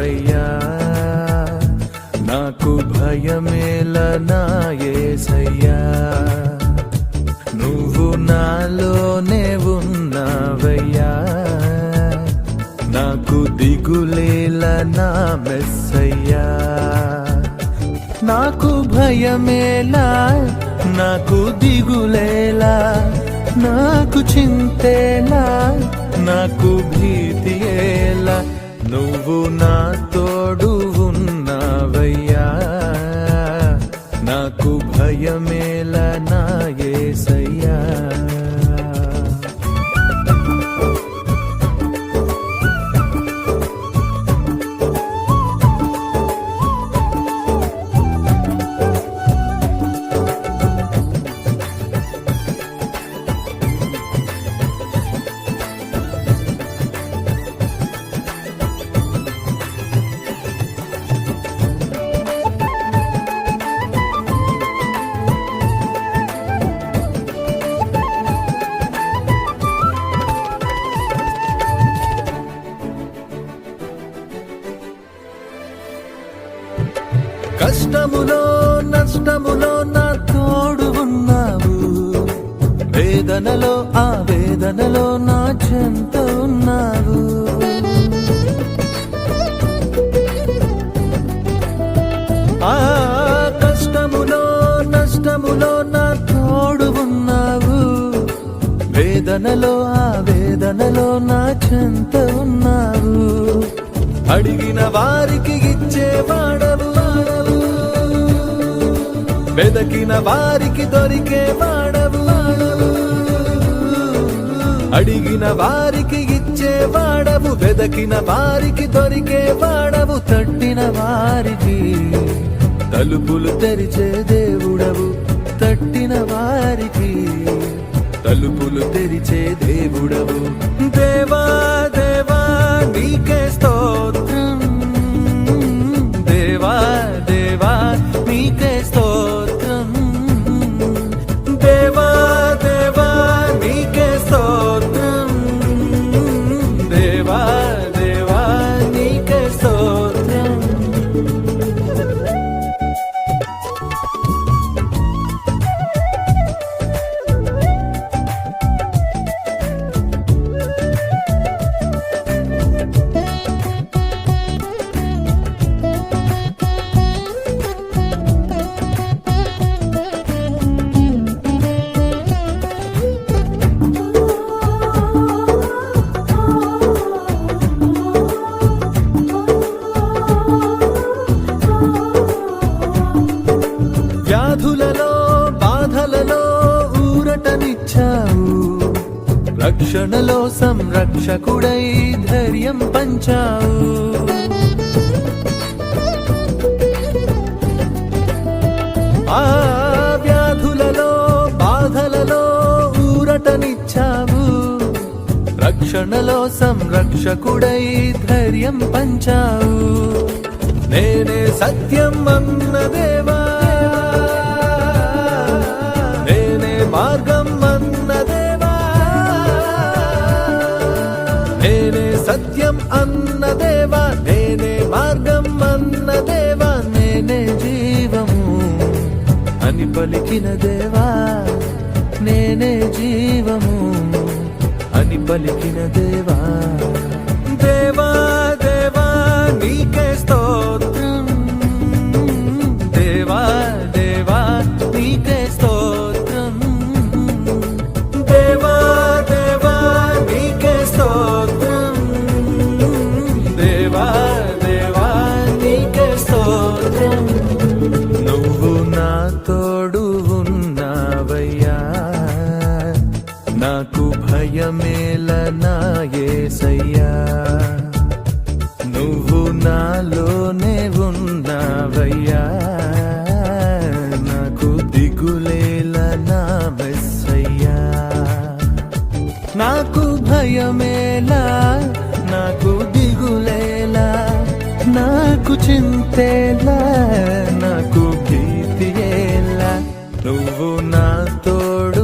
ఉన్నావయ్యా, నాకు భయమేల నా యేసయ్యా. నువ్వు నాలోనే ఉన్నావయ్యా, నాకు దిగులేల నా మెస్సయ్యా. నాకు భయమేలా, నాకు దిగులేలా, నాకు చింతేలా, నాకు భీతియేలా, నువ్వు నా తోడు ఉన్నావయ్యా. నాకు భయమేలా నా యేసయ్యా. కష్టములో నష్టములో నా తోడు ఉన్నావు, వేదనలో ఆ వేదనలో నా చెంత ఉన్నావు. ఆ కష్టములో నష్టములో నా తోడు ఉన్నావు, వేదనలో ఆ వేదనలో నా చెంత ఉన్నావు. అడిగిన వారికి ఇచ్చేవాడవు, వెదకిన వారికి దొరికే వాడవు. అడిగిన వారికి ఇచ్చేవాడవు, వెదకిన వారికి దొరికే వాడవు. తట్టిన వారికి తలుపులు తెరిచే దేవుడవు, తట్టిన వారికి తలుపులు తెరిచే దేవుడవు. దేవా దేవా నీకే స్తోత్రం, దేవా దేవా నీకే స్తోత్రం, దేవా దేవా నీకే స్తోత్రం, దేవా దేవా నీకే స్తోత్రం. వ్యాధులలో బాధలలో ఊరటనిచ్చావు, రక్షణలో సంరక్షకుడై ధైర్యం పంచావు. ఆ వ్యాధులలో బాధలలో ఊరటనిచ్చావు, రక్షణలో సంరక్షకుడై ధైర్యం పంచావు. నేనే సత్యం అన్న దేవా, మార్గం అన్న దేవా, నేనే సత్యం అన్న దేవా, నేనే మార్గం అన్న దేవా, నేనే జీవము అని పలికిన దేవా, నేనే జీవము అని పలికిన దేవా. దేవా దేవా నీకే స్తోత్రం, దేవా దేవా నీకే స్తోత్రం, దేవా దేవా నీకే స్తోత్రం, దేవా దేవా నీకే స్తోత్రం. నువ్వు నా తోడు ఉన్నావయ్యా, నాకు భయమేల నా యేసయ్యా. నువ్వు నాలోనే ఉన్నావయ్యా, నాకు దిగులేల నా మెస్సయ్యా. నాకు భయమేలా, నాకు దిగులేలా, నాకు చింతేలా, నాకు భీతియేలా, నువ్వు నా తోడు